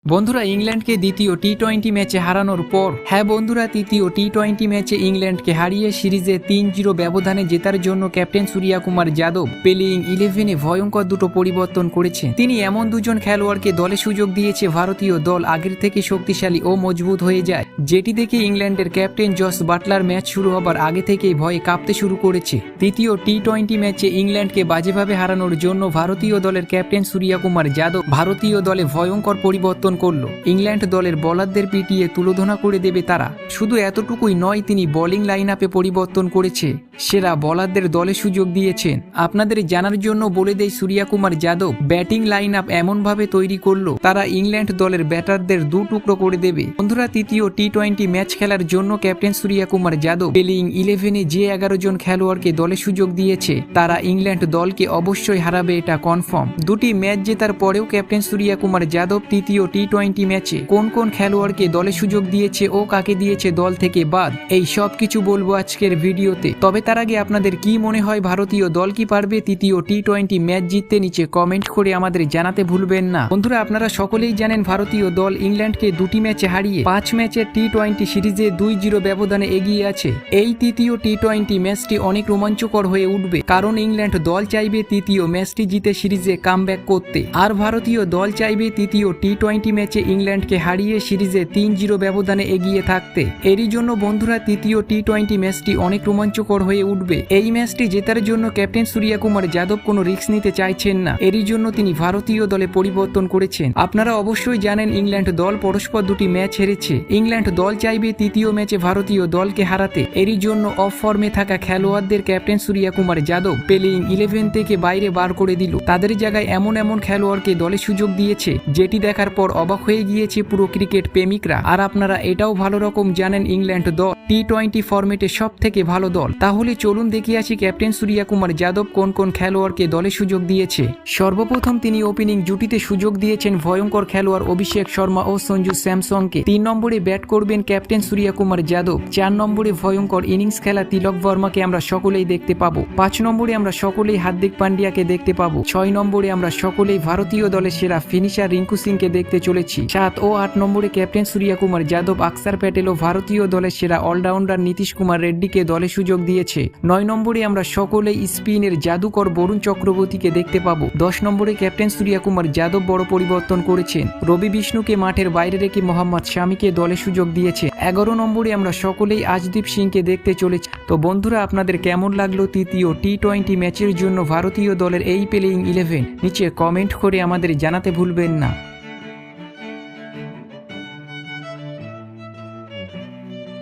বন্ধুরা ইংল্যান্ডকে দ্বিতীয় টি-20 ম্যাচে হারানোর পর বন্ধুরা তৃতীয় টি-20 ম্যাচে ইংল্যান্ডকে হারিয়ে সিরিজে 3-0 ব্যবধানে জেতার জন্য ক্যাপ্টেন সূর্য কুমার যাদব প্লেইং 11-এ ভয়ঙ্কর দুটো পরিবর্তন করেছে। তিনি এমন দুজন খেলোয়াড়কে দলে সুযোগ দিয়েছে ভারতীয় দল আগের থেকে শক্তিশালী ও মজবুত হয়ে যায়, যেটি দেখে ইংল্যান্ডের ক্যাপ্টেন জস বাটলার ম্যাচ শুরু হবার আগে থেকেই ভয়ে কাঁপতে শুরু করেছে। তৃতীয় টি-20 ম্যাচে ইংল্যান্ডকে বাজেভাবে হারানোর জন্য ভারতীয় দলের ক্যাপ্টেন সূর্য কুমার যাদব ভারতীয় দলে ভয়ঙ্কর পরিবর্তন করল। ইংল্যান্ড দলের বোলারদের পিটিয়ে তুলোধনা করে দেবে তারা। শুধু এতটুকুই নয়, তিনি বোলিং লাইন আপে পরিবর্তন করেছে, সেরা বোলারদের দলে সুযোগ দিয়েছেন। আপনাদের জানার জন্য বলে দেয়, Surya Kumar Yadav batting line up এমনভাবে তৈরি করলো তারা ইংল্যান্ড দলের ব্যাটারদের দু টুকরো করে দেবে। বন্ধুরা তৃতীয় টি-20 ম্যাচ খেলার জন্য ক্যাপ্টেন সূর্য কুমার যাদব প্লেইং 11-এ যে 11 জন খেলোয়াড়কে দলে সুযোগ দিয়েছে তারা ইংল্যান্ড দলকে অবশ্যই হারাবে, এটা কনফার্ম। দুটি ম্যাচ জেতার পরেও ক্যাপ্টেন সূর্য কুমার যাদব তৃতীয় টি-20 ম্যাচে কোন কোন খেলোয়াড়কে দলে সুযোগ দিয়েছে ও কাকে দিয়েছে দল থেকে বাদ, এই সব কিছু বলবো আজকের ভিডিওতে। তবে তার আগে আপনাদের কি মনে হয় ভারতীয় দল কি পারবে তৃতীয় টি-20 ম্যাচ জিততে? নিচে কমেন্ট করে আমাদের জানাতে ভুলবেন না। বন্ধুরা আপনারা সকলেই জানেন ভারতীয় দল ইংল্যান্ডকে দুটি ম্যাচে হারিয়ে 5 ম্যাচের টি-20 সিরিজে 2-0 ব্যবধানে এগিয়ে আছে। এই তৃতীয় টি-20 ম্যাচটি অনেক রোমাঞ্চকর হয়ে উঠবে, কারণ ইংল্যান্ড দল চাইবে তৃতীয় ম্যাচটি জিতে সিরিজে কামব্যাক করতে, আর ভারতীয় দল চাইবে তৃতীয় টি-20 ম্যাচে ইংল্যান্ডকে হারিয়ে সিরিজে 3-0 ব্যবধানে এগিয়ে থাকতে। এরই জন্য বন্ধুরা তৃতীয় টি-20 ম্যাচটি অনেক রোমাঞ্চকর হয়ে উঠবে। এই ম্যাচটি জেতার জন্য ক্যাপ্টেন সূর্য কুমার যাদব কোনো রিস্ক নিতে চাইছেন না, এরই জন্য তিনি ভারতীয় দলে পরিবর্তন করেছেন। আপনারা অবশ্যই জানেন ইংল্যান্ড দল পরস্পর দুটি ম্যাচ হেরেছে। ইংল্যান্ড দল চাইবে তৃতীয় ম্যাচে ভারতীয় দলকে হারাতে, এরই জন্য অফ ফর্মে থাকা খেলোয়াড়দের ক্যাপ্টেন সূর্য কুমার যাদব প্লেইং 11 থেকে বাইরে বার করে দিল। তাদের জায়গায় এমন এমন খেলোয়াড়কে দলে সুযোগ দিয়েছে যেটি দেখার পর অবাক হয়ে গিয়েছে পুরো ক্রিকেট প্রেমিকরা। আর আপনারা এটাও ভালো রকম জানেন ইংল্যান্ড দল টি-20 ফরম্যাটে সব থেকে ভালো দল। তাহলে চলুন দেখে আসি ক্যাপ্টেন সূর্য কুমার যাদব কোন কোন খেলোয়াড়কে দলে সুযোগ দিয়েছে। সর্বপ্রথম তিনি ওপেনিং জুটিতে সুযোগ দিয়েছেন ভয়ঙ্কর খেলোয়াড় অভিষেক শর্মা ও সঞ্জু স্যামসনকে। 3 নম্বরে ব্যাট করবেন ক্যাপ্টেন সূর্য কুমার যাদব। 4 নম্বরে ভয়ঙ্কর ইনিংস খেলা তিলক বর্মাকে আমরা সকলেই দেখতে পাবো। 5 নম্বরে আমরা সকলেই হার্দিক পান্ডিয়াকে দেখতে পাবো। 6 নম্বরে আমরা সকলেই ভারতীয় দলের সেরা ফিনিশার রিঙ্কু সিংকে দেখতে চলেছি। 7 ও 8 নম্বরে ক্যাপ্টেন সূর্য কুমার যাদব অক্ষর প্যাটেল ও ভারতীয় দলের সেরা অলরাউন্ডার নীতিশ কুমার রেড্ডিকে দলে সুযোগ দিয়েছে। 9 নম্বরে আমরা সকলেই স্পিনের জাদুকর বরুণ চক্রবর্তীকে দেখতে পাবো। 10 নম্বরে ক্যাপ্টেন সূর্য কুমার যাদব বড় পরিবর্তন করেছেন, রবি বিষ্ণুকে মাঠের বাইরে রেখে মোহাম্মদ শামিকে দলে সুযোগ দিয়েছে। 11 নম্বরে আমরা সকলেই আজদীপ সিংকে দেখতে চলেছি। তো বন্ধুরা আপনাদের কেমন লাগলো তৃতীয় টি-20 ম্যাচের জন্য ভারতীয় দলের এই প্লেইং 11? নিচে কমেন্ট করে আমাদের জানাতে ভুলবেন না।